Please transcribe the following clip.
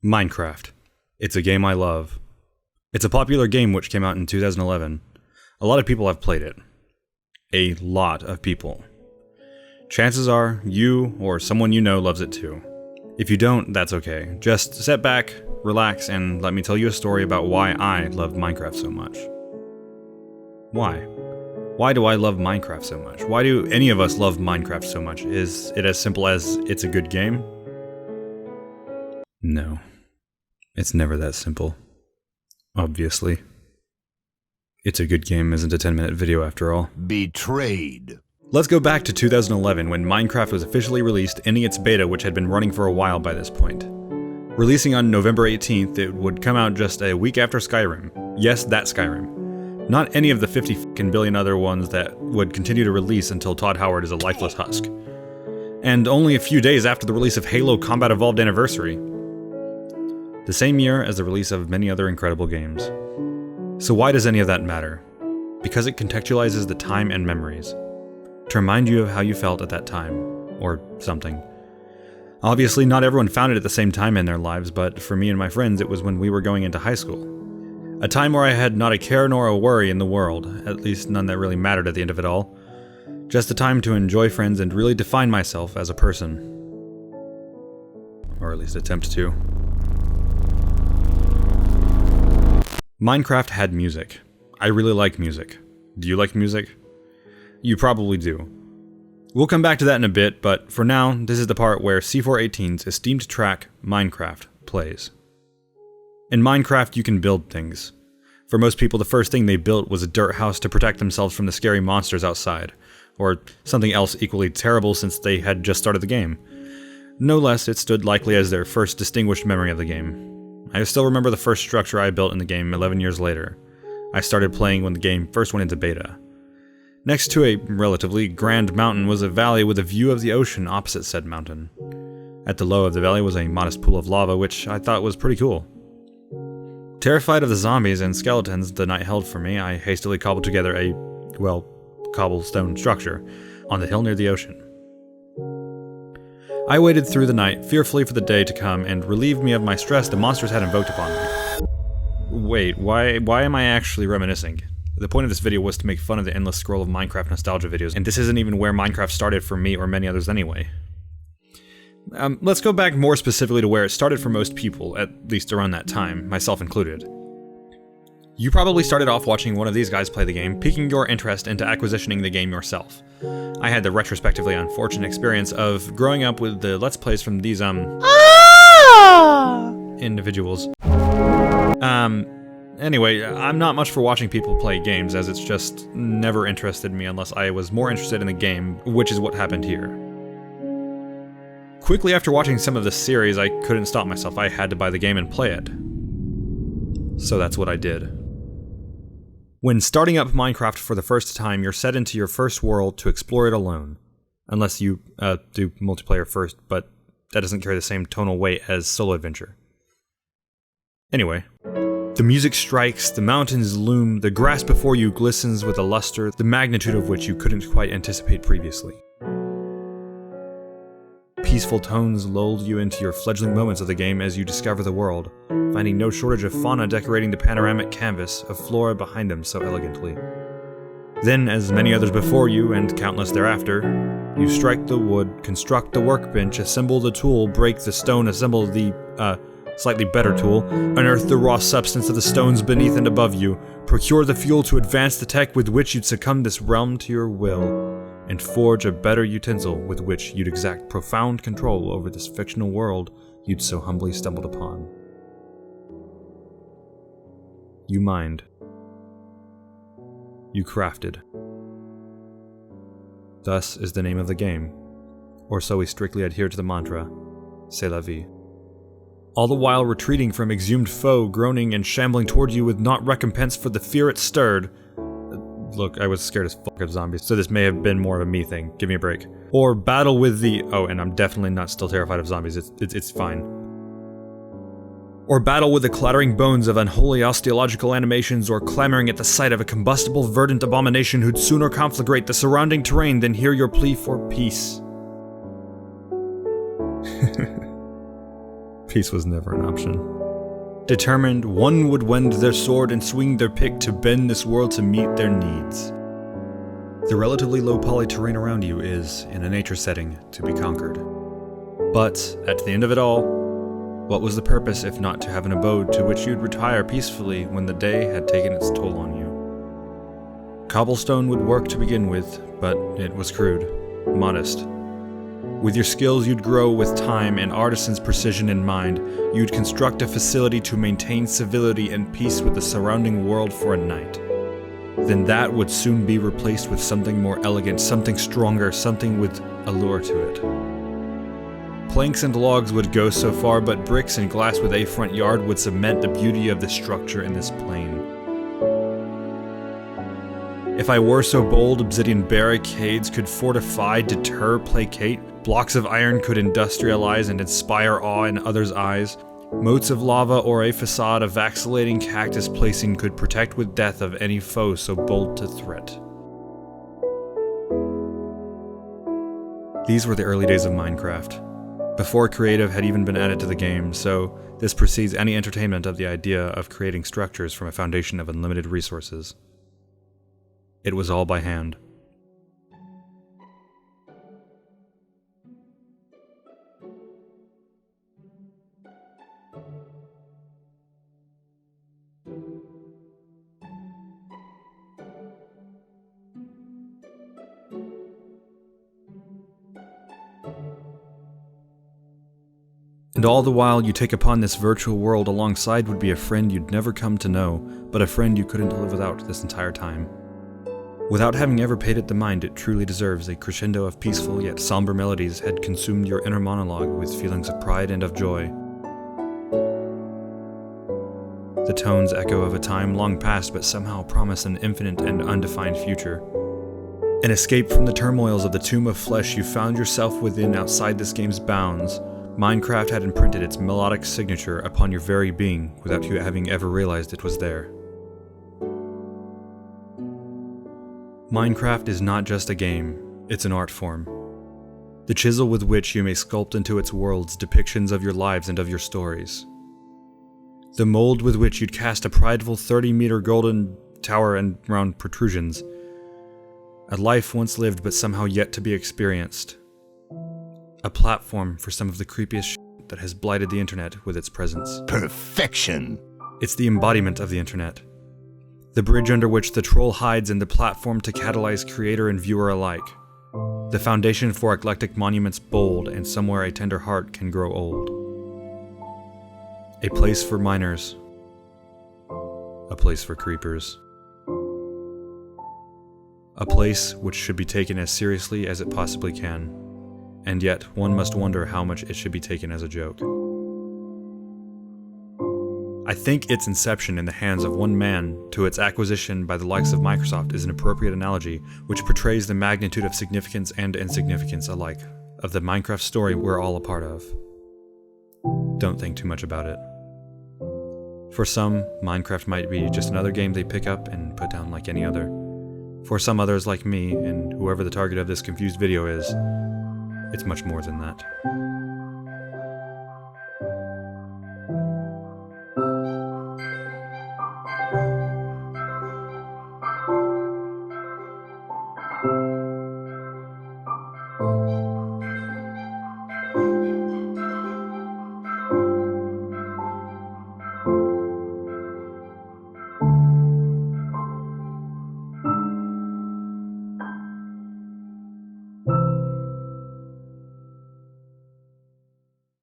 Minecraft. It's a game I love. It's a popular game which came out in 2011. A lot of people have played it. A lot of people. Chances are, you or someone you know loves it too. If you don't, that's okay. Just sit back, relax, and let me tell you a story about why I love Minecraft so much. Why? Why do I love Minecraft so much? Why do any of us love Minecraft so much? Is it as simple as it's a good game? No. It's never that simple. Obviously. It's a good game isn't a 10-minute video after all. Betrayed. Let's go back to 2011 when Minecraft was officially released, ending its beta which had been running for a while by this point. Releasing on November 18th, it would come out just a week after Skyrim. Yes, that Skyrim. Not any of the 50 fucking billion other ones that would continue to release until Todd Howard is a lifeless husk. And only a few days after the release of Halo Combat Evolved Anniversary. The same year as the release of many other incredible games. So why does any of that matter? Because it contextualizes the time and memories. To remind you of how you felt at that time, or something. Obviously, not everyone found it at the same time in their lives, but for me and my friends, it was when we were going into high school. A time where I had not a care nor a worry in the world, at least none that really mattered at the end of it all. Just a time to enjoy friends and really define myself as a person. Or at least attempt to. Minecraft had music. I really like music. Do you like music? You probably do. We'll come back to that in a bit, but for now, this is the part where C418's esteemed track, Minecraft, plays. In Minecraft, you can build things. For most people, the first thing they built was a dirt house to protect themselves from the scary monsters outside, or something else equally terrible since they had just started the game. No less, it stood likely as their first distinguished memory of the game. I still remember the first structure I built in the game 11 years later. I started playing when the game first went into beta. Next to a relatively grand mountain was a valley with a view of the ocean opposite said mountain. At the low of the valley was a modest pool of lava, which I thought was pretty cool. Terrified of the zombies and skeletons the night held for me, I hastily cobbled together a, well, cobblestone structure on the hill near the ocean. I waited through the night, fearfully for the day to come, and relieved me of my stress the monsters had invoked upon me. Wait, why am I actually reminiscing? The point of this video was to make fun of the endless scroll of Minecraft nostalgia videos, and this isn't even where Minecraft started for me or many others anyway. Let's go back more specifically to where it started for most people, at least around that time, myself included. You probably started off watching one of these guys play the game, piquing your interest into acquisitioning the game yourself. I had the retrospectively unfortunate experience of growing up with the Let's Plays from these, individuals. Anyway, I'm not much for watching people play games, as it's just never interested me unless I was more interested in the game, which is what happened here. Quickly after watching some of this series, I couldn't stop myself. I had to buy the game and play it. So that's what I did. When starting up Minecraft for the first time, you're set into your first world to explore it alone. Unless you do multiplayer first, but that doesn't carry the same tonal weight as solo adventure. Anyway. The music strikes, the mountains loom, the grass before you glistens with a luster, the magnitude of which you couldn't quite anticipate previously. Peaceful tones lulled you into your fledgling moments of the game as you discover the world, finding no shortage of fauna decorating the panoramic canvas of flora behind them so elegantly. Then, as many others before you, and countless thereafter, you strike the wood, construct the workbench, assemble the tool, break the stone, assemble the, slightly better tool, unearth the raw substance of the stones beneath and above you, procure the fuel to advance the tech with which you'd succumb this realm to your will, and forge a better utensil with which you'd exact profound control over this fictional world you'd so humbly stumbled upon. You mined. You crafted. Thus is the name of the game, or so we strictly adhere to the mantra, C'est la vie. All the while retreating from exhumed foe, groaning and shambling toward you with not recompense for the fear it stirred. Look, I was scared as fuck of zombies, so this may have been more of a me thing. Give me a break. Or battle with the... Oh, and I'm definitely not still terrified of zombies. It's fine. Or battle with the clattering bones of unholy osteological animations, or clamoring at the sight of a combustible verdant abomination who'd sooner conflagrate the surrounding terrain than hear your plea for peace. Peace was never an option. Determined, one would wend their sword and swing their pick to bend this world to meet their needs. The relatively low poly terrain around you is, in a nature setting, to be conquered. But, at the end of it all, what was the purpose if not to have an abode to which you'd retire peacefully when the day had taken its toll on you? Cobblestone would work to begin with, but it was crude, modest. With your skills you'd grow with time and artisan's precision in mind, you'd construct a facility to maintain civility and peace with the surrounding world for a night. Then that would soon be replaced with something more elegant, something stronger, something with allure to it. Planks and logs would go so far, but bricks and glass with a front yard would cement the beauty of the structure in this plane. If I were so bold, obsidian barricades could fortify, deter, placate. Blocks of iron could industrialize and inspire awe in others' eyes. Moats of lava or a facade of vacillating cactus placing could protect with death of any foe so bold to threat. These were the early days of Minecraft, before creative had even been added to the game, so this precedes any entertainment of the idea of creating structures from a foundation of unlimited resources. It was all by hand. And all the while you take upon this virtual world alongside would be a friend you'd never come to know, but a friend you couldn't live without this entire time. Without having ever paid it the mind it truly deserves, a crescendo of peaceful yet somber melodies had consumed your inner monologue with feelings of pride and of joy. The tones echo of a time long past but somehow promise an infinite and undefined future. An escape from the turmoils of the tomb of flesh you found yourself within outside this game's bounds. Minecraft had imprinted its melodic signature upon your very being without you having ever realized it was there. Minecraft is not just a game, it's an art form. The chisel with which you may sculpt into its worlds depictions of your lives and of your stories. The mold with which you'd cast a prideful 30-meter golden tower and round protrusions. A life once lived but somehow yet to be experienced. A platform for some of the creepiest shit that has blighted the internet with its presence. Perfection! It's the embodiment of the internet. The bridge under which the troll hides and the platform to catalyze creator and viewer alike. The foundation for eclectic monuments bold and somewhere a tender heart can grow old. A place for miners. A place for creepers. A place which should be taken as seriously as it possibly can. And yet, one must wonder how much it should be taken as a joke. I think its inception in the hands of one man to its acquisition by the likes of Microsoft is an appropriate analogy which portrays the magnitude of significance and insignificance alike of the Minecraft story we're all a part of. Don't think too much about it. For some, Minecraft might be just another game they pick up and put down like any other. For some others like me, and whoever the target of this confused video is, it's much more than that.